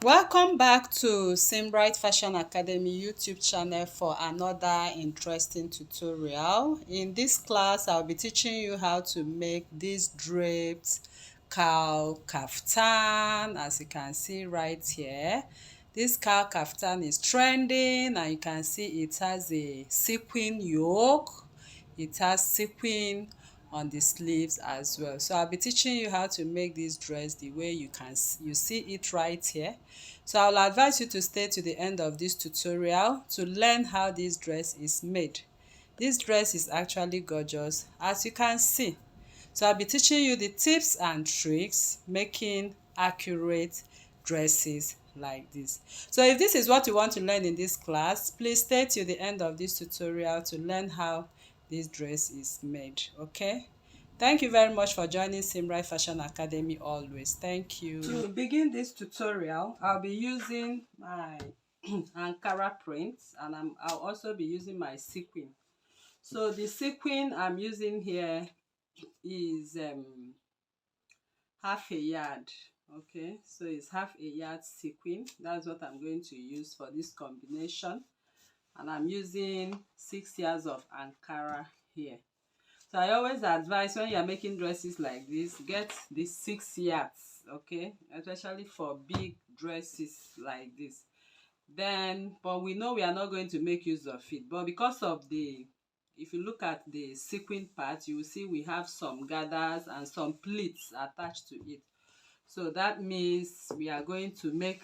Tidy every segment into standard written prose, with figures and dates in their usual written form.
Welcome back to Simbright Fashion Academy YouTube channel for another interesting tutorial. In this class, I'll be teaching you how to make this draped cow kaftan, as you can see right here. This cow kaftan is trending, and you can see it has a sequin yoke. It has sequin on the sleeves as well. So I'll be teaching you how to make this dress the way you see it right here. So I'll advise you to stay to the end of this tutorial to learn how this dress is made. This dress is actually gorgeous, as you can see. So I'll be teaching you the tips and tricks making accurate dresses like this. So if this is what you want to learn in this class, please stay till the end of this tutorial to learn how this dress is made. Okay, thank you very much for joining Simbright Fashion Academy always. Thank you. To begin this tutorial, I'll be using my Ankara prints, and I'll also be using my sequin. So the sequin I'm using here is half a yard. Okay, so it's half a yard sequin. That's what I'm going to use for this combination, and I'm using 6 yards of Ankara here. So I always advise, when you're making dresses like this, get the 6 yards, okay, especially for big dresses like this. Then, but we know we are not going to make use of it, but because of the, if you look at the sequin part, you will see we have some gathers and some pleats attached to it. So that means we are going to make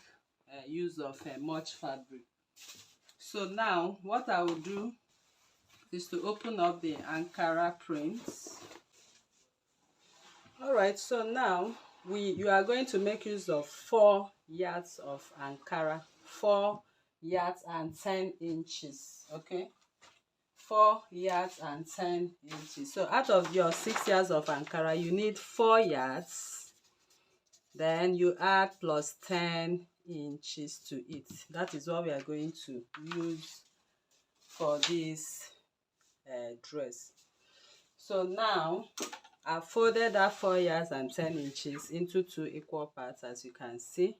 use of much fabric. So now what I will do is to open up the Ankara prints. All right, so now you are going to make use of 4 yards of Ankara, 4 yards and 10 inches. Okay, 4 yards and 10 inches. So out of your 6 yards of Ankara, you need 4 yards. Then you add plus 10 inches to it. That is what we are going to use for this dress. So now I've folded that 4 yards and 10 inches into 2 equal parts. As you can see,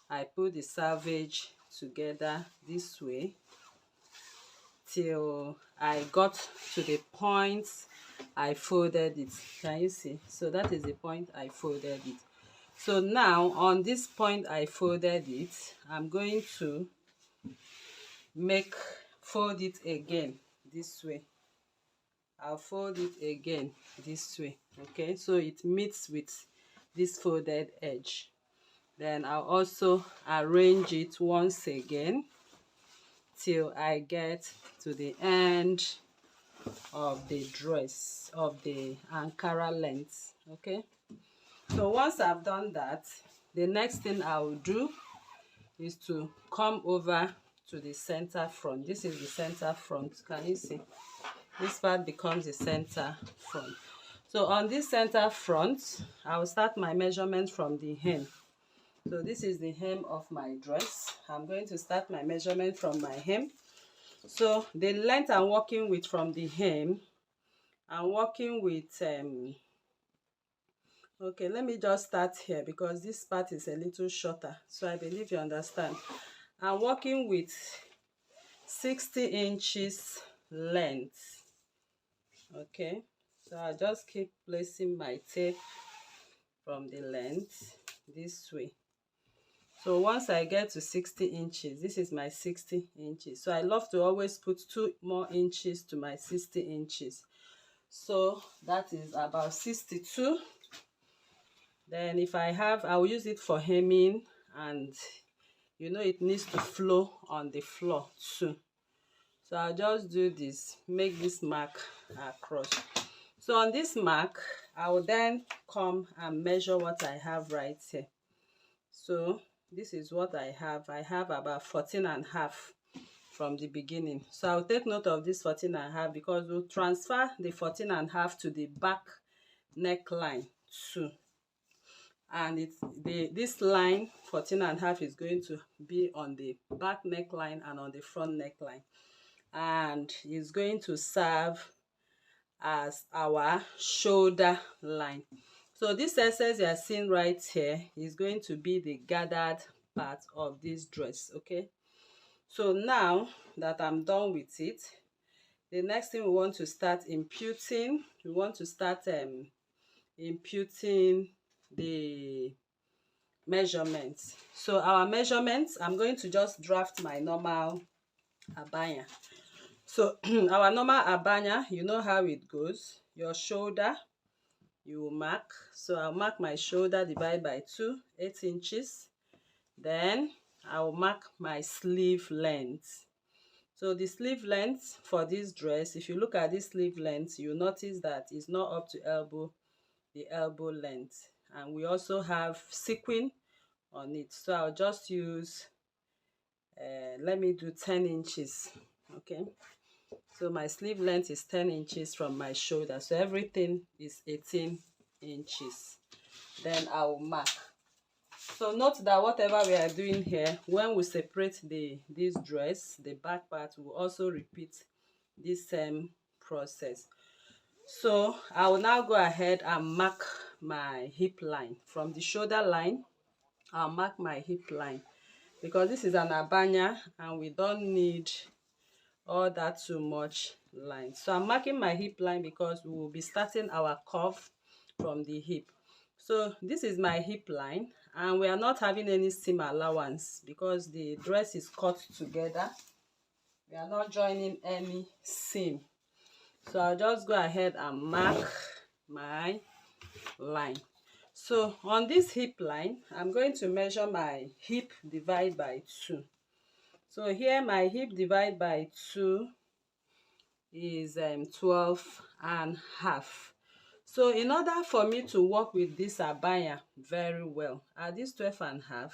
I put the selvage together this way till I got to the point I folded it. Can you see? So that is the point I folded it. So now on this point I folded it, I'm going to fold it again this way. I'll fold it again this way. Okay, so it meets with this folded edge. Then I'll also arrange it once again till I get to the end of the dress, of the Ankara length. Okay, so once I've done that, the next thing I will do is to come over to the center front. This is the center front. Can you see? This part becomes the center front. So on this center front, I will start my measurement from the hem. So this is the hem of my dress. I'm going to start my measurement from my hem. So the length I'm working with from the hem, I'm working with okay, let me just start here because this part is a little shorter, so I believe you understand. I'm working with 60 inches length. Okay, so I just keep placing my tape from the length this way. So once I get to 60 inches, this is my 60 inches. So I love to always put 2 more inches to my 60 inches. So that is about 62. Then if I have, I will use it for hemming, and you know it needs to flow on the floor too. So I'll just do this, make this mark across. So on this mark, I will then come and measure what I have right here. So this is what I have. I have about 14.5 from the beginning. So I'll take note of this 14.5 because we'll transfer the 14.5 to the back neckline too. And this line 14.5 is going to be on the back neckline and on the front neckline, and is going to serve as our shoulder line. So this excess you are seeing right here is going to be the gathered part of this dress. Okay, so now that I'm done with it, the next thing we want to start imputing, we want to start imputing the measurements. So our measurements, I'm going to just draft my normal abaya. So our normal abaya, you know how it goes. Your shoulder, you will mark. So I'll mark my shoulder, divide by 2, 8 inches. Then I'll mark my sleeve length. So the sleeve length for this dress, if you look at this sleeve length, you notice that it's not up to elbow, the elbow length. And we also have sequin on it. So I'll just use, let me do 10 inches. Okay. So my sleeve length is 10 inches from my shoulder. So everything is 18 inches. Then I will mark. So note that whatever we are doing here, when we separate this dress, the back part will also repeat this same process. So I will now go ahead and mark my hip line. From the shoulder line, I'll mark my hip line, because this is an abaya and we don't need all that too much line. So I'm marking my hip line because we will be starting our curve from the hip. So this is my hip line, and we are not having any seam allowance because the dress is cut together. We are not joining any seam. So I'll just go ahead and mark my line. So on this hip line, I'm going to measure my hip divide by 2. So here my hip divide by 2 is 12.5. So in order for me to work with this abaya very well, at this 12.5,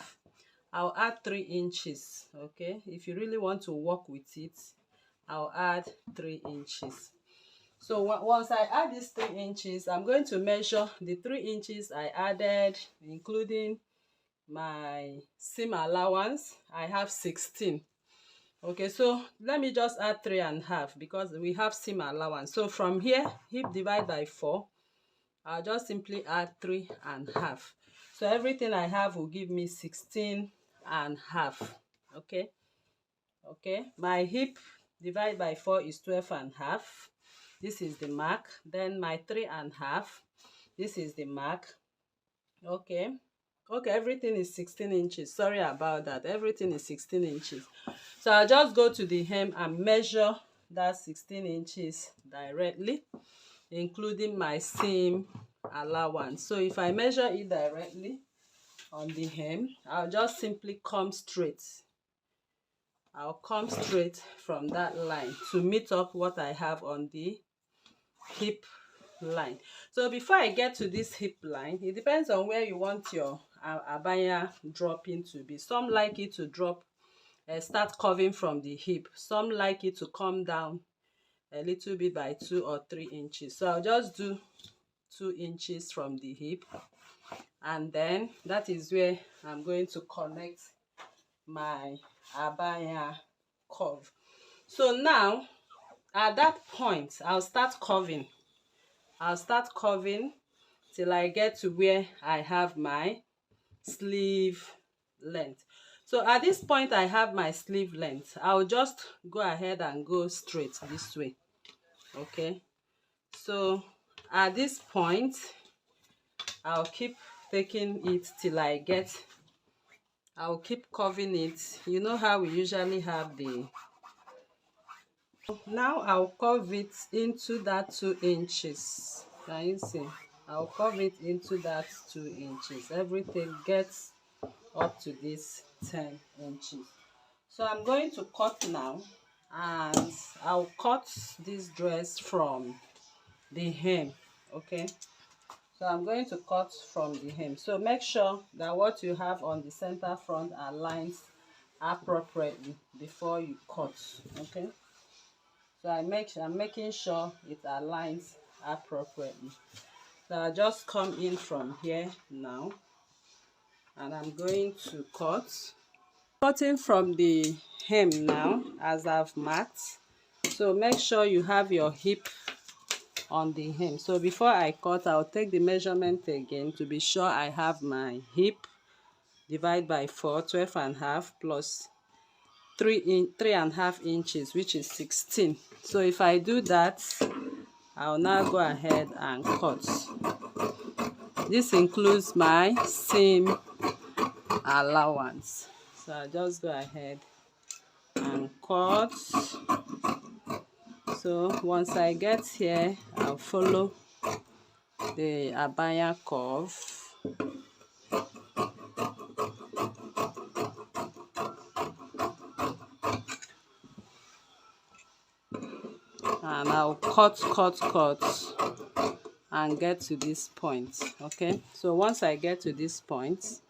I'll add 3 inches. Okay, if you really want to work with it, I'll add 3 inches. So once I add these 3 inches, I'm going to measure the 3 inches I added, including my seam allowance. I have 16. Okay, so let me just add 3.5 because we have seam allowance. So from here, hip divide by 4, I'll just simply add 3.5. So everything I have will give me 16.5. Okay, okay, my hip divide by 4 is 12.5. This is the mark. Then my 3.5, this is the mark. Okay, okay, everything is 16 inches. Sorry about that. Everything is 16 inches. So I'll just go to the hem and measure that 16 inches directly, including my seam allowance. So if I measure it directly on the hem, I'll just simply come straight. I'll come straight from that line to meet up what I have on the hip line. So before I get to this hip line, it depends on where you want your abaya dropping to be. Some like it to drop, start curving from the hip. Some like it to come down a little bit by 2 or 3 inches. So I'll just do 2 inches from the hip, and then that is where I'm going to connect my abaya curve. So now at that point, I'll start curving. I'll start curving till I get to where I have my sleeve length. So at this point I have my sleeve length. I'll just go ahead and go straight this way. Okay, so at this point I'll keep taking it till I get, I'll keep curving it. You know how we usually have the, now I'll curve it into that 2 inches. Can you see? I'll curve it into that 2 inches. Everything gets up to this 10 inches. So I'm going to cut now, and I'll cut this dress from the hem. Okay, so I'm going to cut from the hem. So make sure that what you have on the center front aligns appropriately before you cut. Okay, so I'm making sure it aligns appropriately. So I just come in from here now, and I'm going to cut. Cutting from the hem now, as I've marked. So make sure you have your hip on the hem. So before I cut, I'll take the measurement again to be sure I have my hip divide by 4, 12.5 plus 3.5 inches, which is 16. So if I do that, I'll now go ahead and cut. This includes my seam allowance. So I'll just go ahead and cut. So once I get here, I'll follow the abaya curve. And I'll cut and get to this point. Okay, so once I get to this point,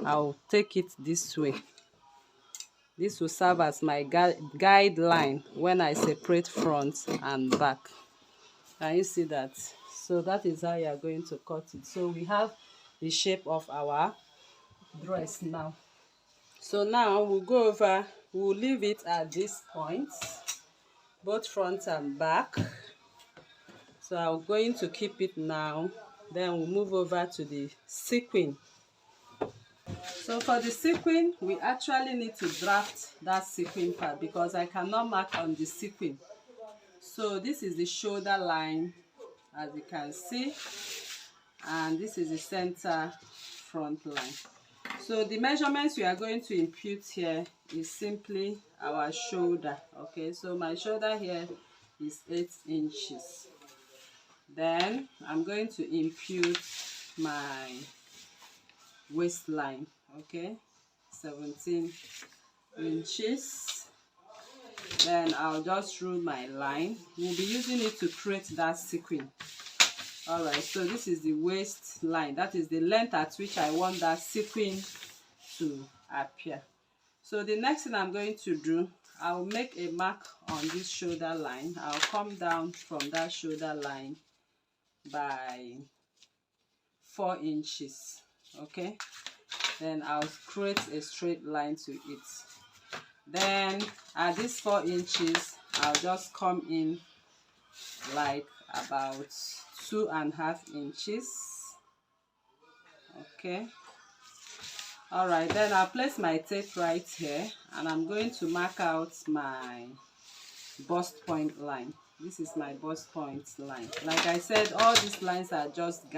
I'll take it this way. This will serve as my guideline when I separate front and back. Can you see that? So that is how you are going to cut it. So we have the shape of our dress now. So now we'll go over, we'll leave it at this point, both front and back. So I'm going to keep it now. Then we'll move over to the sequin. So for the sequin, we actually need to draft that sequin part because I cannot mark on the sequin. So this is the shoulder line, as you can see, and this is the center front line. So the measurements we are going to impute here is simply our shoulder. Okay, so my shoulder here is 8 inches. Then I'm going to impute my waistline. Okay, 17 inches. Then I'll just rule my line. We'll be using it to create that sequin. Alright, so this is the waistline. That is the length at which I want that sequin to appear. So the next thing I'm going to do, I'll make a mark on this shoulder line. I'll come down from that shoulder line by 4 inches. Okay, then I'll create a straight line to it. Then at this 4 inches, I'll just come in like about 2.5 inches. Okay, all right, then I'll place my tape right here and I'm going to mark out my bust point line. This is my bust point line. Like I said, all these lines are just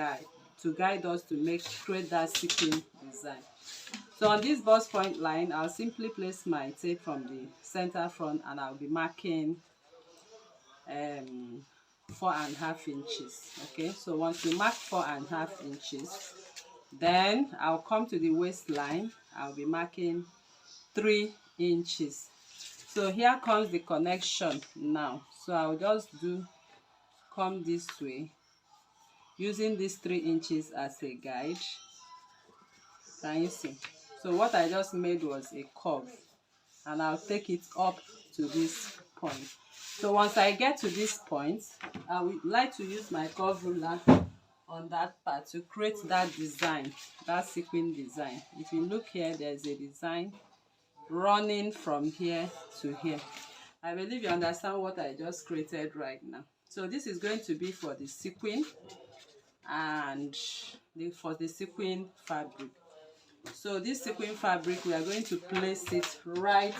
to guide us to create that sequin design. So on this bust point line, I'll simply place my tape from the center front and I'll be marking 4.5 inches. Okay, so once you mark 4.5 inches, then I'll come to the waistline. I'll be marking 3 inches. So here comes the connection now. So I'll just come this way using these 3 inches as a guide. Can you see? So what I just made was a curve and I'll take it up to this point. So once I get to this point, I would like to use my curve ruler on that part to create that design, that sequin design. If you look here, there's a design running from here to here. I believe you understand what I just created right now. So this is going to be for the sequin and for the sequin fabric. So this sequin fabric, we are going to place it right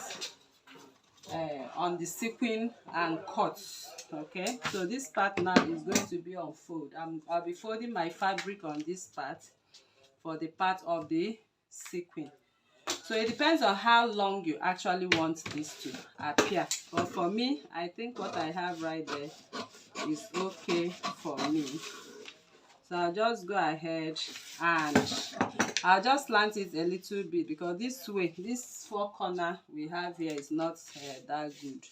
on the sequin and cut. Okay, so this part now is going to be on fold. I'll be folding my fabric on this part for the part of the sequin. So it depends on how long you actually want this to appear. But for me, I think what I have right there is okay for me. So I'll just go ahead and I'll just slant it a little bit because this 4 corner we have here is not that good.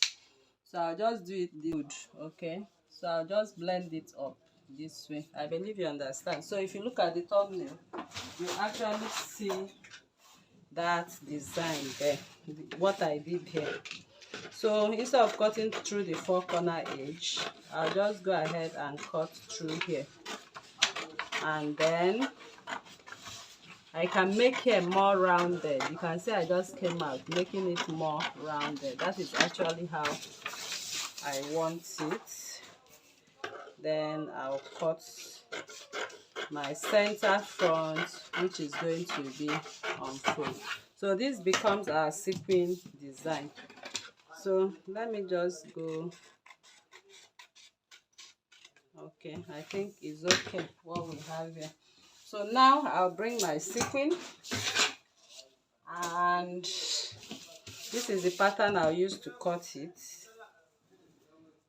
So I'll just do it good. Okay, so I'll just blend it up this way. I believe you understand. So if you look at the thumbnail, you actually see that design there, what I did here. So instead of cutting through the 4 corner edge, I'll just go ahead and cut through here. And then I can make here more rounded. You can see I just came out making it more rounded. That is actually how I want it. Then I'll cut my center front, which is going to be on fold. So this becomes our sequin design. So let me just go. Okay, I think it's okay what we have here. So now I'll bring my sequin, and this is the pattern I'll use to cut it.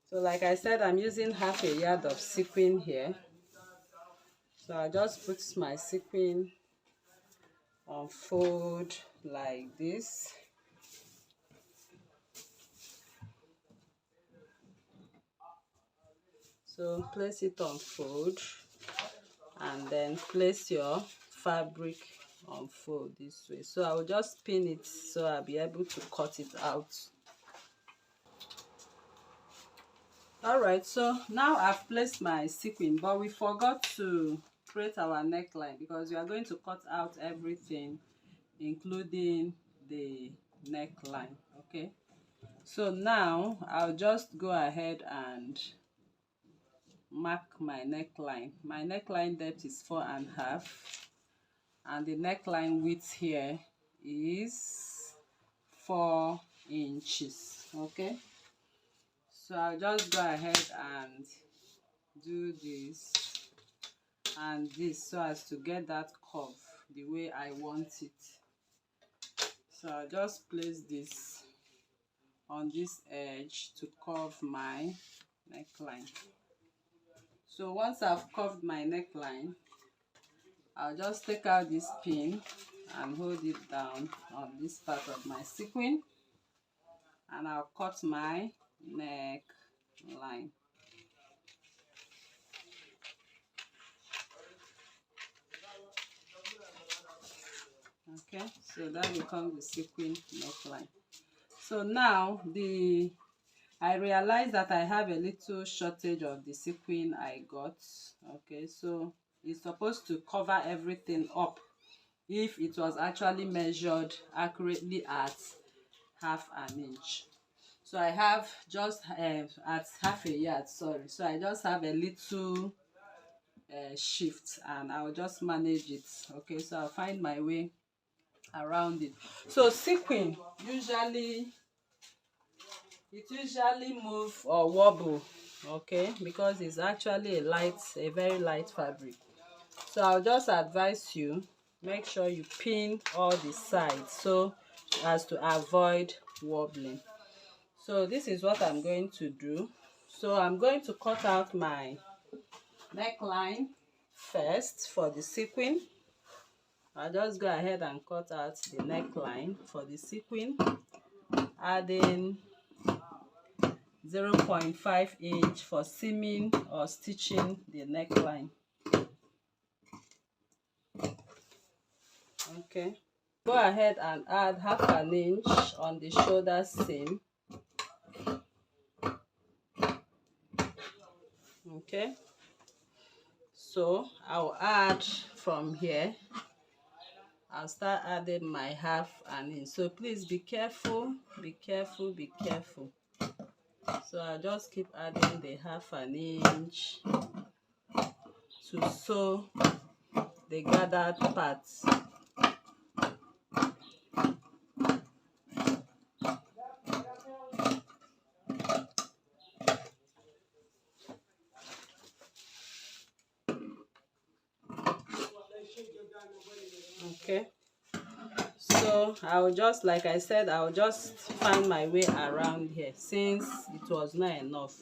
So like I said, I'm using half a yard of sequin here. So I'll just put my sequin on fold like this. So place it on fold, and then place your fabric on fold this way. So I'll just pin it so I'll be able to cut it out. Alright, so now I've placed my sequin, but we forgot to create our neckline because we are going to cut out everything, including the neckline. Okay, so now I'll just go ahead and mark my neckline. My neckline depth is 4.5, and the neckline width here is 4 inches. Okay, so I'll just go ahead and do this and this so as to get that curve the way I want it. So I'll just place this on this edge to curve my neckline. So once I've curved my neckline, I'll just take out this pin and hold it down on this part of my sequin, and I'll cut my neckline. Okay, so that becomes the sequin neckline. So now I realize that I have a little shortage of the sequin I got. Okay, so it's supposed to cover everything up if it was actually measured accurately at half an inch. So I have just at half a yard, sorry. So I just have a little shift, and I'll just manage it. Okay, so I'll find my way around it. So sequin usually move or wobble, okay, because it's actually a very light fabric. So I'll just advise you, make sure you pin all the sides so as to avoid wobbling. So this is what I'm going to do. So I'm going to cut out my neckline first for the sequin. I'll just go ahead and cut out the neckline for the sequin, adding 0.5 inch for seaming or stitching the neckline. Okay, go ahead and add half an inch on the shoulder seam. Okay, so I'll add from here. I'll start adding my half an inch. So please be careful, be careful, be careful. So I'll just keep adding the half an inch to sew the gathered parts. Okay, so I'll just, like I said, I'll just find my way around here since it was not enough.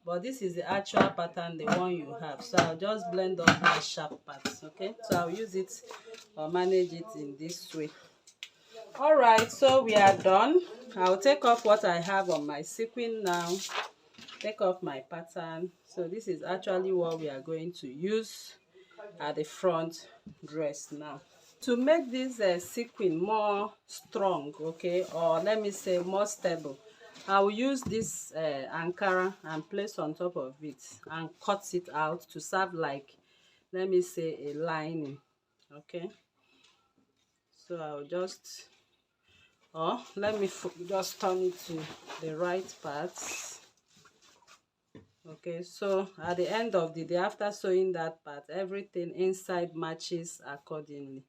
But this is the actual pattern, the one you have. So I'll just blend up my sharp parts. Okay, so I'll use it or manage it in this way. All right, so we are done. I'll take off what I have on my sequin now. Take off my pattern. So this is actually what we are going to use at the front dress now. To make this sequin more strong, okay, or let me say more stable, I will use this Ankara and place on top of it and cut it out to serve like, let me say, a lining. Okay, so I'll just, or let me just turn it to the right parts. Okay, so at the end of the day, after sewing that part, everything inside matches accordingly.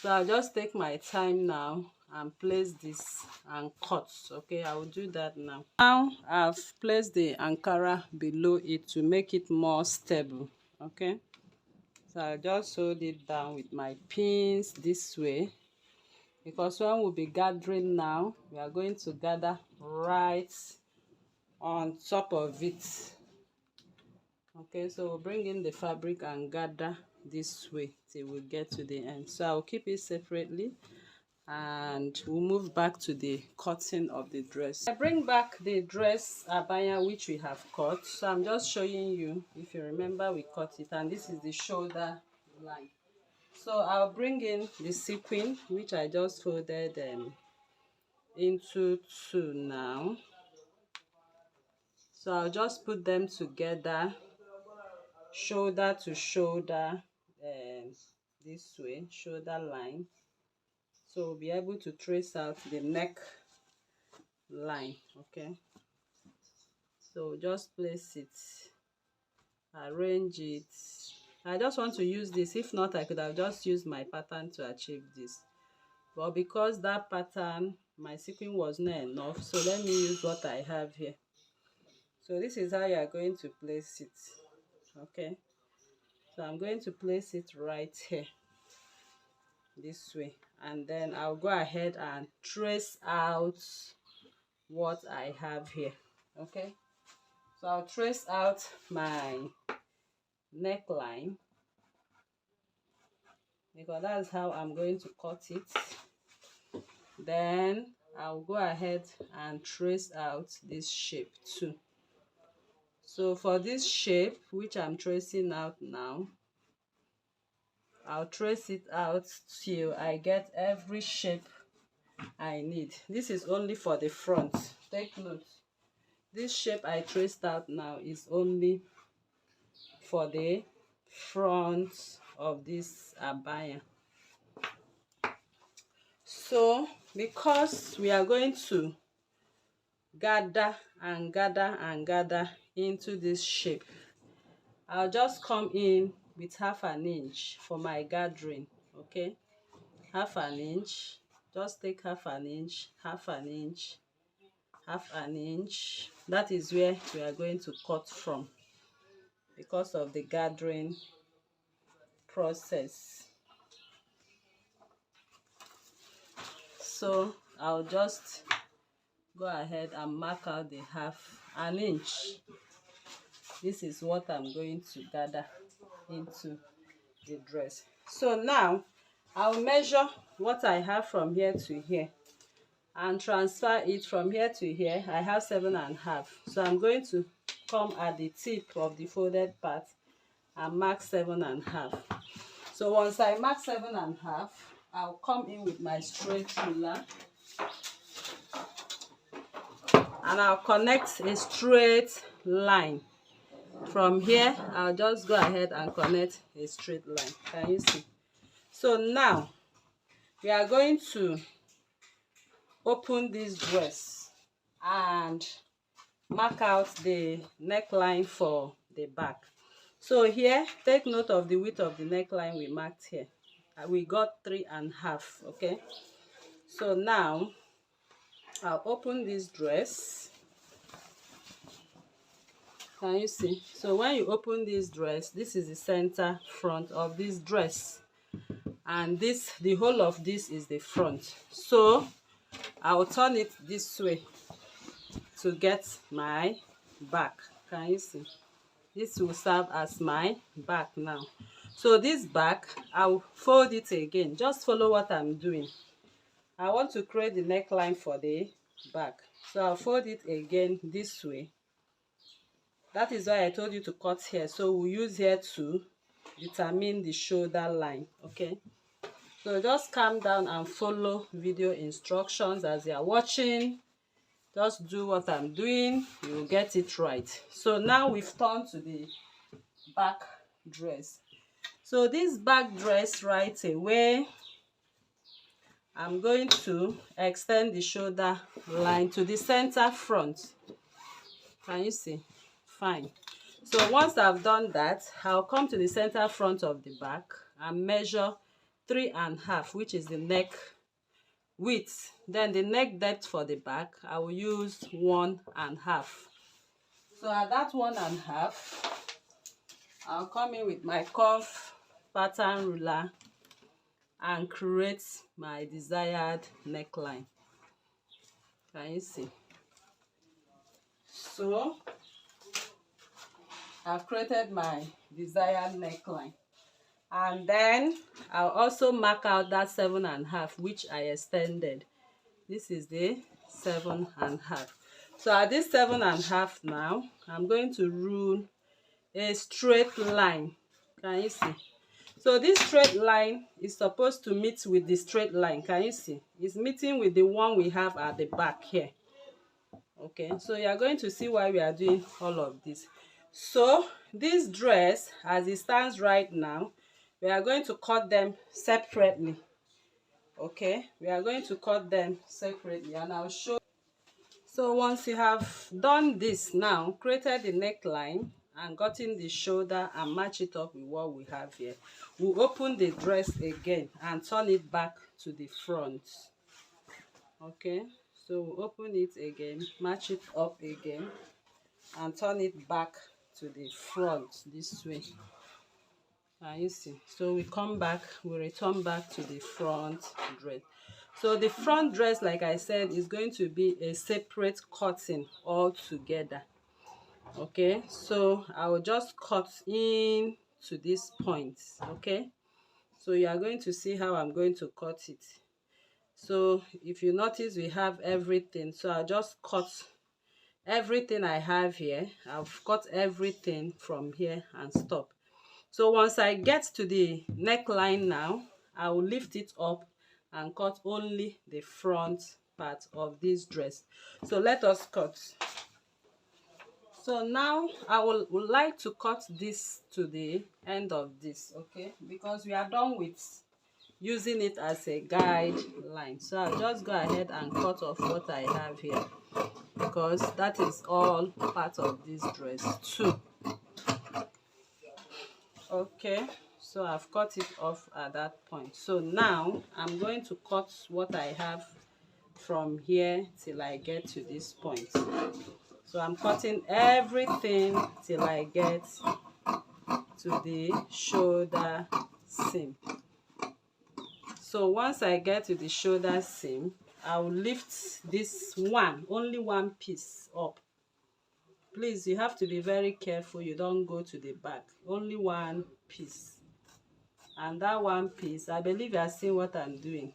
So I'll just take my time now and place this and cut. Okay, I will do that now. Now I've placed the Ankara below it to make it more stable. Okay, so I'll just hold it down with my pins this way, because when we'll be gathering now, we are going to gather right on top of it. Okay, so we'll bring in the fabric and gather this way till we get to the end. So I'll keep it separately and we'll move back to the cutting of the dress. I bring back the dress abaya which we have cut. So I'm just showing you, if you remember, we cut it, and this is the shoulder line. So I'll bring in the sequin which I just folded into two now. So I'll just put them together, shoulder to shoulder, this way, shoulder line. So we'll be able to trace out the neck line. Okay, so just place it, arrange it. I just want to use this. If not, I could have just used my pattern to achieve this, but because that pattern, my sequin was not enough, so let me use what I have here. So this is how you are going to place it. Okay, so I'm going to place it right here this way, and then I'll go ahead and trace out what I have here. Okay, so I'll trace out my neckline, because that's how I'm going to cut it. Then I'll go ahead and trace out this shape too. So for this shape which I'm tracing out now, I'll trace it out till I get every shape I need. This is only for the front. Take note, this shape I traced out now is only for the front of this abaya. So because we are going to gather and gather and gather into this shape, I'll just come in with half an inch for my gathering. Okay, half an inch. Just take half an inch, half an inch, half an inch. That is where we are going to cut from, because of the gathering process. So I'll just go ahead and mark out the half an inch. This is what I'm going to gather into the dress. So now I'll measure what I have from here to here and transfer it from here to here. I have 7.5, so I'm going to come at the tip of the folded part and mark 7.5. So once I mark 7.5, I'll come in with my straight ruler and I'll connect a straight line. From here, I'll just go ahead and connect a straight line. Can you see? So now we are going to open this dress and mark out the neckline for the back. So here, take note of the width of the neckline we marked here. We got 3.5. Okay, so now I'll open this dress. Can you see? So when you open this dress, this is the center front of this dress, and this, the whole of this is the front. So I'll turn it this way to get my back. Can you see? This will serve as my back now. So this back, I'll fold it again. Just follow what I'm doing. I want to create the neckline for the back, so I'll fold it again this way. That is why I told you to cut here. So we'll use here to determine the shoulder line. Okay, so just calm down and follow video instructions as you are watching. Just do what I'm doing, you will get it right. So now we've turned to the back dress. So this back dress right away, I'm going to extend the shoulder line to the center front. Can you see? fine. So once I've done that, I'll come to the center front of the back and measure 3.5, which is the neck width. Then the neck depth for the back, I will use 1.5. So at that 1.5, I'll come in with my curve pattern ruler and create my desired neckline. Can you see? So I've created my desired neckline, and then I'll also mark out that 7.5 which I extended. This is the 7.5. So at this 7.5 now, I'm going to rule a straight line. Can you see? So this straight line is supposed to meet with the straight line. Can you see? It's meeting with the one we have at the back here. Okay, so you are going to see why we are doing all of this. So this dress, as it stands right now, we are going to cut them separately. Okay, we are going to cut them separately, and I'll show. So once you have done this now, created the neckline and gotten the shoulder and match it up with what we have here, we'll open the dress again and turn it back to the front. Okay, so we'll open it again, match it up again, and turn it back to the front this way. Can you see? So we come back, we return back to the front dress. So the front dress, like I said, is going to be a separate cutting altogether. Okay, so I will just cut in to this point. Okay, so you are going to see how I'm going to cut it. So if you notice, we have everything, so I'll just cut everything I have here. I've cut everything from here and stop. So once I get to the neckline now, I will lift it up and cut only the front part of this dress. So let us cut. So now I would like to cut this to the end of this, okay, because we are done with using it as a guideline. So I'll just go ahead and cut off what I have here, because that is all part of this dress too. Okay, so I've cut it off at that point. So now I'm going to cut what I have from here till I get to this point. So I'm cutting everything till I get to the shoulder seam. So once I get to the shoulder seam, I will lift this only one piece up. Please, you have to be very careful you don't go to the back. Only one piece. And that one piece, I believe you are seeing what I'm doing.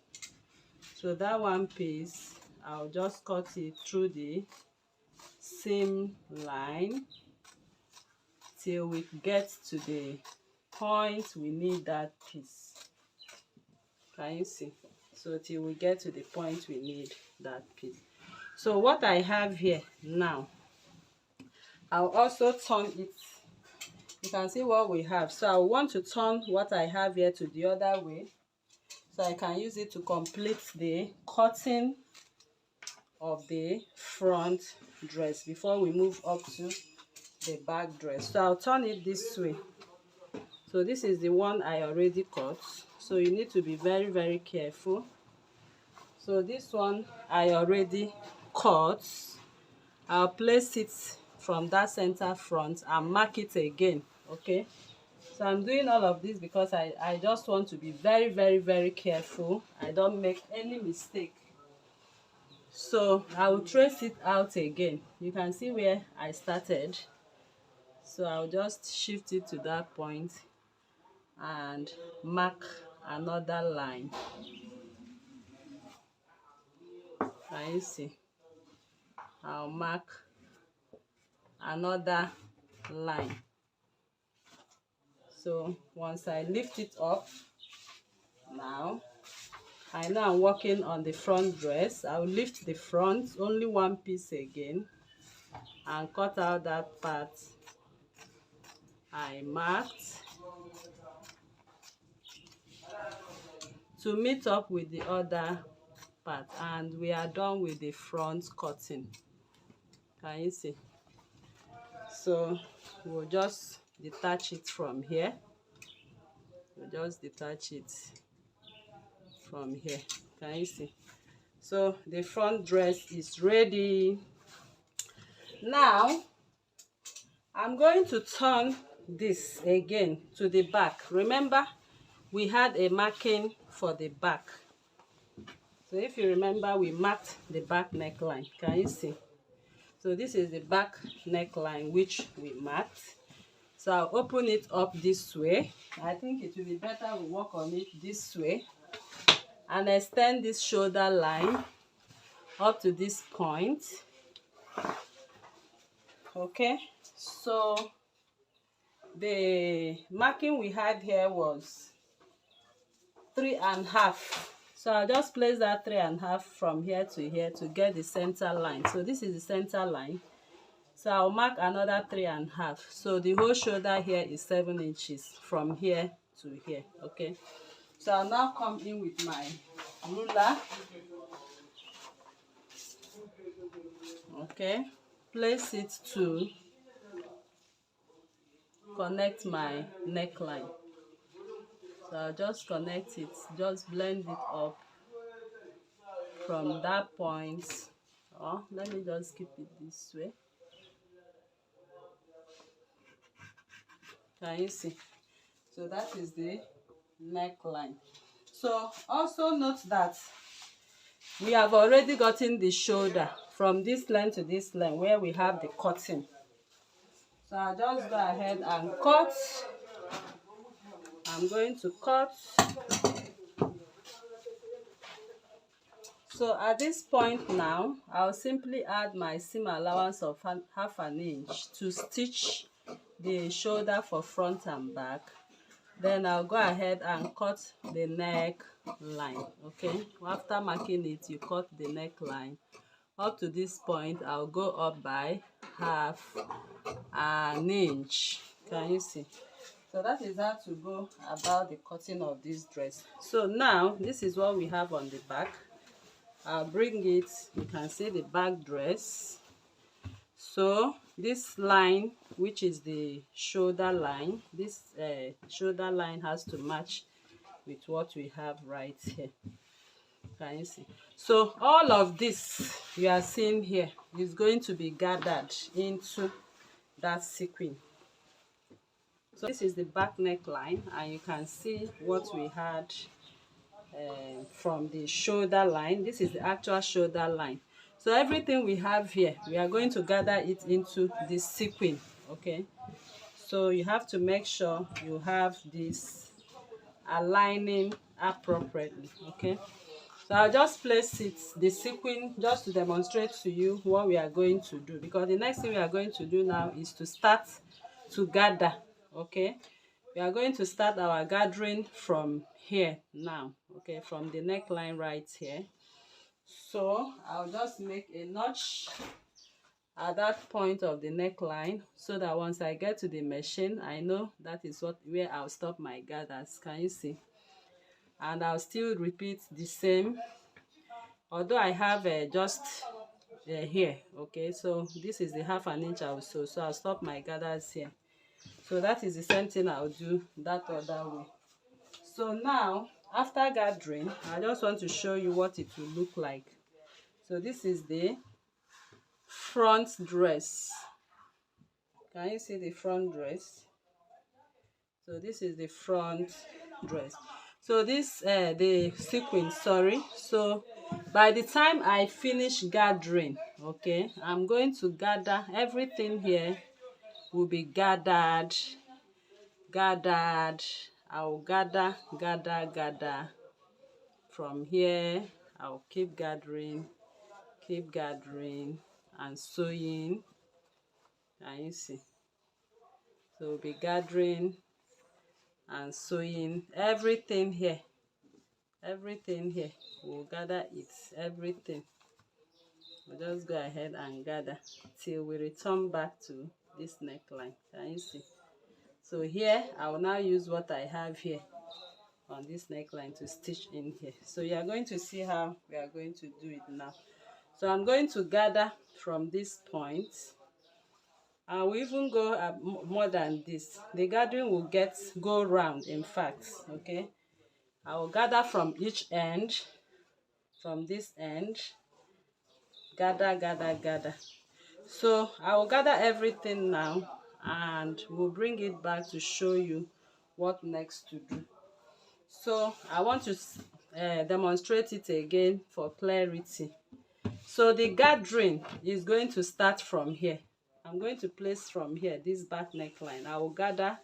So that one piece, I'll just cut it through the seam line till we get to the point we need that piece. Can you see? So till we get to the point we need that piece. So what I have here now, I'll also turn it. You can see what we have. So I want to turn what I have here to the other way, so I can use it to complete the cutting of the front dress before we move up to the back dress. So I'll turn it this way. So this is the one I already cut, so you need to be very, very careful. So this one I already cut. I'll place it from that center front and mark it again. Okay, so I'm doing all of this because I just want to be very, very, very careful I don't make any mistake. So I will trace it out again. You can see where I started, so I'll just shift it to that point and mark another line. Can you see? I'll mark another line. So once I lift it up, now I know I'm working on the front dress. I'll lift the front, only one piece again, and cut out that part I marked to meet up with the other part, and we are done with the front cutting. Can you see? So we'll just detach it from here. We'll just detach it from here. Can you see? So the front dress is ready. Now I'm going to turn this again to the back. Remember, we had a marking for the back. So if you remember, we marked the back neckline. Can you see? So this is the back neckline which we marked. So I'll open it up this way. I think it will be better we work on it this way and extend this shoulder line up to this point. Okay, so the marking we had here was 3.5. So I'll just place that 3.5 from here to get the center line. So this is the center line. So I'll mark another 3.5. So the whole shoulder here is 7 inches from here to here. Okay. So I'll now come in with my ruler. Okay. Place it to connect my neckline. So I'll just connect it, just blend it up from that point. Oh, let me just keep it this way. Can you see? So that is the neckline. So also note that we have already gotten the shoulder from this line to this line where we have the cutting. So I'll just go ahead and cut. I'm going to cut. So at this point now, I'll simply add my seam allowance of half an inch to stitch the shoulder for front and back. Then I'll go ahead and cut the neck line. Okay, after marking it, you cut the neckline. Up to this point, I'll go up by half an inch. Can you see? So that is how to go about the cutting of this dress. So now this is what we have on the back. I'll bring it. You can see the back dress. So this line, which is the shoulder line, this shoulder line has to match with what we have right here. Can you see? So all of this you are seeing here is going to be gathered into that sequin. So this is the back neckline, and you can see what we had from the shoulder line. This is the actual shoulder line. So everything we have here, we are going to gather it into this sequin. Okay, so you have to make sure you have this aligning appropriately. Okay, so I'll just place it, the sequin, just to demonstrate to you what we are going to do, because the next thing we are going to do now is to start to gather. Okay, we are going to start our gathering from here now. Okay, from the neckline right here. So I'll just make a notch at that point of the neckline, so that once I get to the machine, I know that is where I'll stop my gathers. Can you see? And I'll still repeat the same, although I have just here. Okay, so this is the half an inch I will sew, so I'll stop my gathers here. So that is the same thing I'll do that other way. So now, after gathering, I just want to show you what it will look like. So this is the front dress. Can you see the front dress? So this is the front dress. So this the sequin, sorry. So by the time I finish gathering, okay, I'm going to gather everything here. Will be gathered. I'll gather from here. I'll keep gathering and sewing. Can you see? So we'll be gathering and sewing everything here. We'll gather it, everything. We'll just go ahead and gather till we return back to this neckline. Can you see? So here I will now use what I have here on this neckline to stitch in here. So you are going to see how we are going to do it now. So I'm going to gather from this point. and we even go more than this. The gathering will go round, in fact. Okay, I will gather from each end, from this end, gather. So I will gather everything now, and we'll bring it back to show you what next to do. So I want to demonstrate it again for clarity. So the gathering is going to start from here. I'm going to place from here this back neckline. I will gather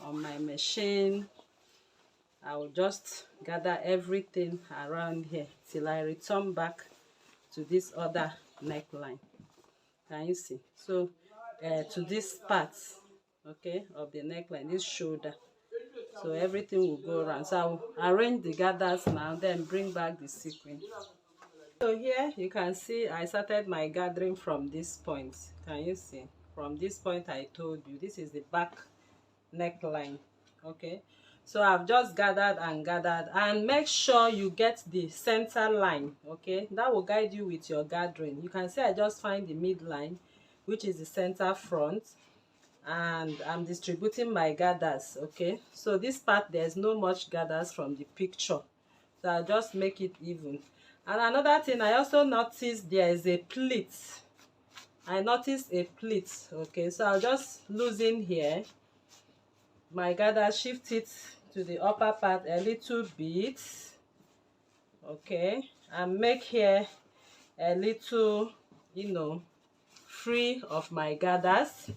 on my machine. I will just gather everything around here till I return back to this other neckline. Can you see? So to this part, okay, of the neckline, this shoulder. So everything will go around. So I will arrange the gathers now, then bring back the sequin. So here you can see I started my gathering from this point. Can you see? From this point I told you, this is the back neckline. Okay, so I've just gathered, and make sure you get the center line. Okay, that will guide you with your gathering. You can see I just find the midline, which is the center front, and I'm distributing my gathers. Okay, so this part there's no much gathers from the picture, so I'll just make it even. And another thing, I also noticed there is a pleat. I noticed a pleat. Okay, so I'll just loosen here my gather, shift it to the upper part a little bit, okay, and make here a little, free of my gathers.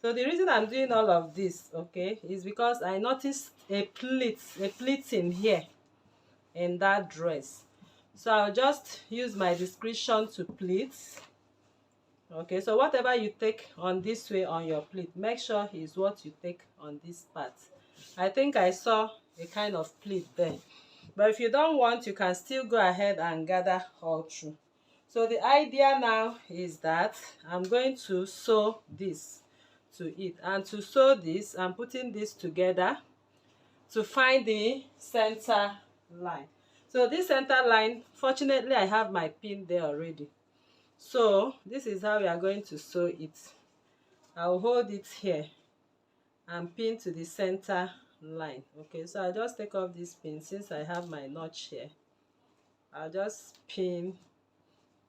So the reason I'm doing all of this, okay, is because I noticed a pleating here in that dress. So I'll just use my discretion to pleat. Okay, so whatever you take on this way on your pleat, make sure is what you take on this part. I think I saw a kind of pleat there, but if you don't want, you can still go ahead and gather all through. So the idea now is that I'm going to sew this to it, and to sew this, I'm putting this together to find the center line. So this center line, fortunately I have my pin there already. So this is how we are going to sew it. I'll hold it here and pin to the center line. Okay, so I'll just take off this pin since I have my notch here. I'll just pin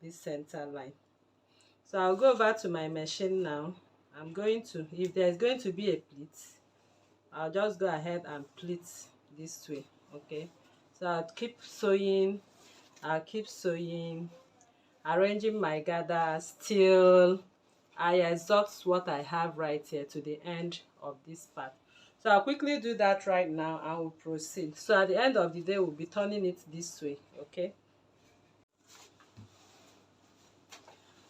this center line. So I'll go over to my machine now. I'm going to, if there's going to be a pleat, I'll just go ahead and pleat this way. Okay, so I'll keep sewing, arranging my gathers till I exhaust what I have right here to the end of this part. So I'll quickly do that right now and we'll proceed. So at the end of the day, we'll be turning it this way. Okay.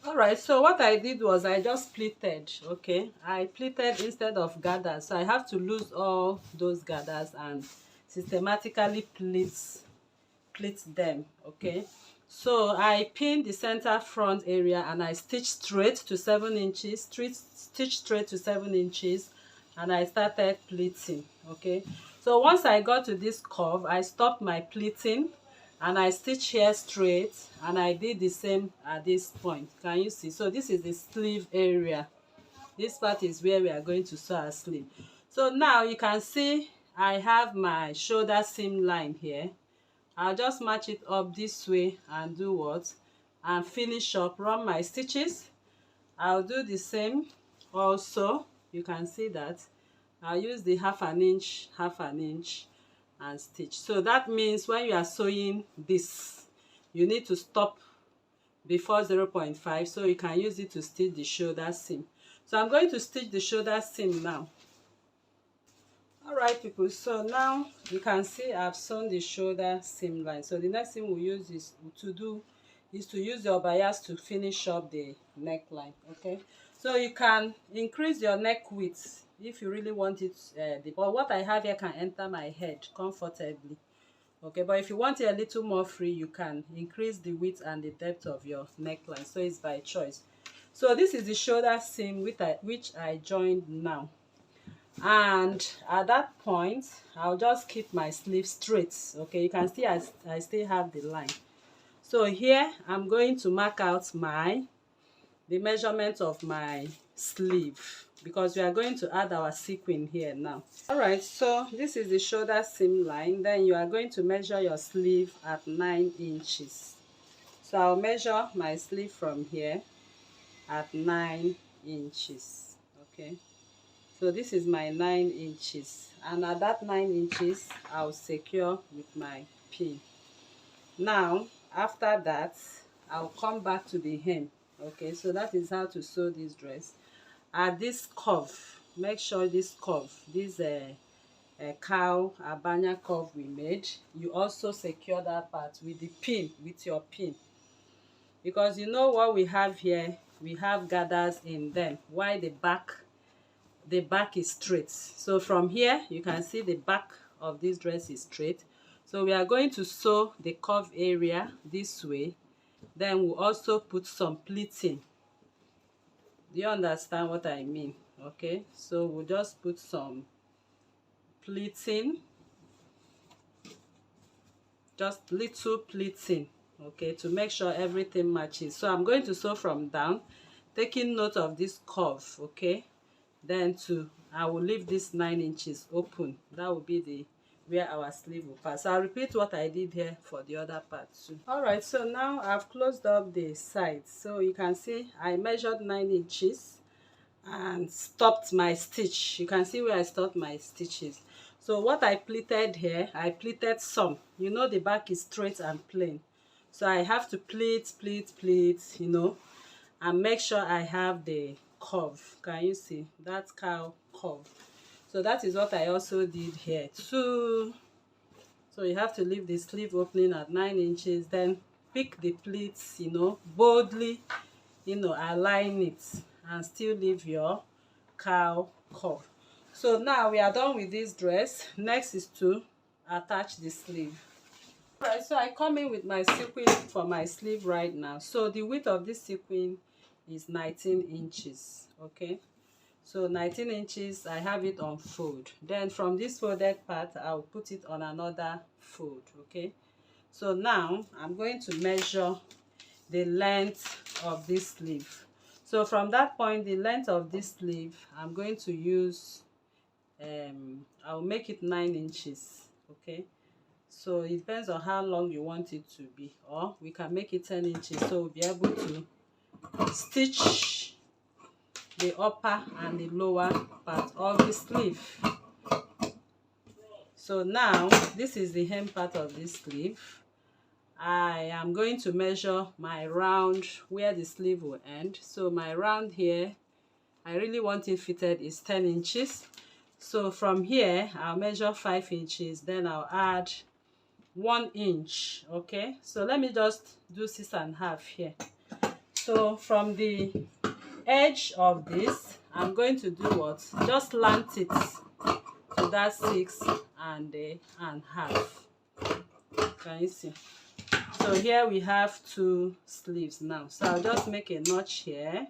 Alright, so what I did was I just pleated. Okay, I pleated instead of gathers. So I have to lose all those gathers and systematically pleat them. Okay, so I pinned the center front area and I stitched straight to 7 inches, stitch straight to 7 inches, and I started pleating. Okay, so once I got to this curve, I stopped my pleating and I stitch here straight, and I did the same at this point. Can you see? So this is the sleeve area. This part is where we are going to sew our sleeve. So now you can see I have my shoulder seam line here. I'll just match it up this way and do what? And finish up, run my stitches. I'll do the same also. You can see that I'll use the half an inch, and stitch. So that means when you are sewing this, you need to stop before 0.5 so you can use it to stitch the shoulder seam. So I'm going to stitch the shoulder seam now. Alright people, so now you can see I've sewn the shoulder seam line. So the next thing we'll use is to use your bias to finish up the neckline. Okay, so you can increase your neck width if you really want it, but what I have here can enter my head comfortably. Okay, but if you want it a little more free, you can increase the width and the depth of your neckline, so it's by choice. So this is the shoulder seam which I joined now, and at that point I'll just keep my sleeve straight. Okay, you can see I still have the line. So here I'm going to mark out my the measurement of my sleeve, because we are going to add our sequin here now. All right, so this is the shoulder seam line. Then you are going to measure your sleeve at 9 inches. So I'll measure my sleeve from here at 9 inches. Okay, so this is my 9 inches, and at that 9 inches I'll secure with my pin. Now after that, I'll come back to the hem. Okay, so that is how to sew this dress. At this curve, make sure this curve, this cow abaya curve we made, you also secure that part with the pin, with your pin, because you know what we have here, we have gathers in them, while the back is straight. So from here you can see the back of this dress is straight. So we are going to sew the curve area this way. Then we'll also put some pleating. Do you understand what I mean? Okay, so we'll just put some pleating, just little pleating, okay, to make sure everything matches. So I'm going to sew from down, taking note of this curve. Okay, then I will leave this 9 inches open. That will be the where our sleeve will pass. So I'll repeat what I did here for the other part too. All right, so now I've closed up the sides. So you can see I measured 9 inches and stopped my stitch. You can see where I stopped my stitches. So what I pleated here, I pleated some. You know the back is straight and plain, so I have to pleat, you know, and make sure I have the curve. Can you see that cow curve? So that is what I also did here too. So you have to leave the sleeve opening at 9 inches, then pick the pleats, you know, boldly, you know, align it, and still leave your cow curve. So now we are done with this dress. Next is to attach the sleeve. Alright, so I come in with my sequin for my sleeve right now. So the width of this sequin is 19 inches. Okay, so 19 inches, I have it on fold. Then from this folded part, I'll put it on another fold. Okay, so now I'm going to measure the length of this sleeve. So from that point, the length of this sleeve, I'm going to use I'll make it 9 inches. Okay, so it depends on how long you want it to be, or we can make it 10 inches, so we'll be able to stitch the upper and the lower part of the sleeve. So now this is the hem part of this sleeve. I am going to measure my round where the sleeve will end. So my round here, I really want it fitted, is 10 inches. So from here I'll measure 5 inches, then I'll add 1 inch. Okay, so let me just do 6.5 here. So from the edge of this, I'm going to do what? Just slant it to that 6.5. Can you see? So here we have 2 sleeves now. So I'll just make a notch here.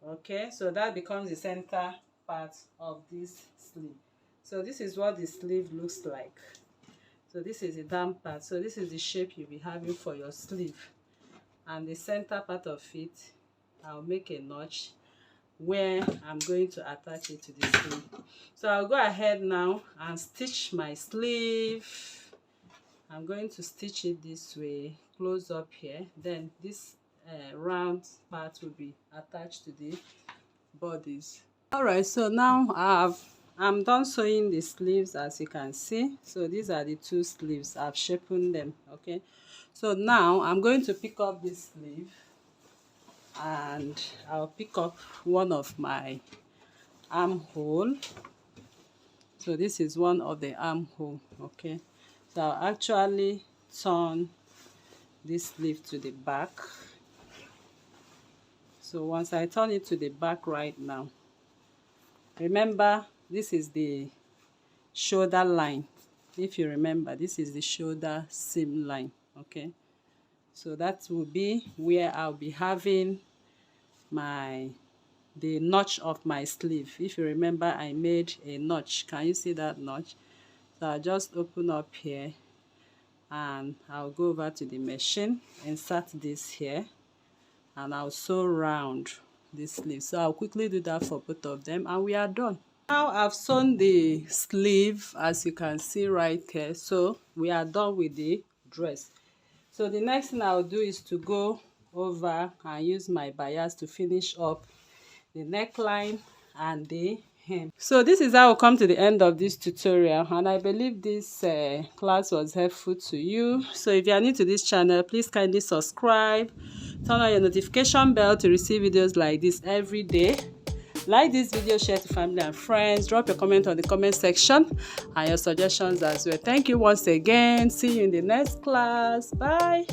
Okay, so that becomes the center part of this sleeve. So this is what the sleeve looks like. So this is the down part. So this is the shape you'll be having for your sleeve. And the center part of it, I'll make a notch where I'm going to attach it to the sleeve. So I'll go ahead now and stitch my sleeve. I'm going to stitch it this way, close up here. Then this round part will be attached to the bodice. All right, so now I'm done sewing the sleeves, as you can see. So these are the 2 sleeves. I've shaped them. Okay, so now I'm going to pick up this sleeve, and I'll pick up one of my armhole. So this is one of the armhole. Okay, so I'll actually turn this sleeve to the back. So once I turn it to the back right now, remember this is the shoulder line. If you remember, this is the shoulder seam line. Okay, so that will be where I'll be having the notch of my sleeve. If you remember, I made a notch. Can you see that notch? So I'll just open up here, and I'll go over to the machine, insert this here, and I'll sew round this sleeve. So I'll quickly do that for both of them and we are done. Now I've sewn the sleeve, as you can see right here. So we are done with the dress. So the next thing I'll do is to go over and use my bias to finish up the neckline and the hem. So this is how we'll come to the end of this tutorial, and I believe this class was helpful to you. So if you are new to this channel, please kindly subscribe, turn on your notification bell to receive videos like this every day. Like this video, share to family and friends, drop your comment on the comment section and your suggestions as well. Thank you once again. See you in the next class. Bye.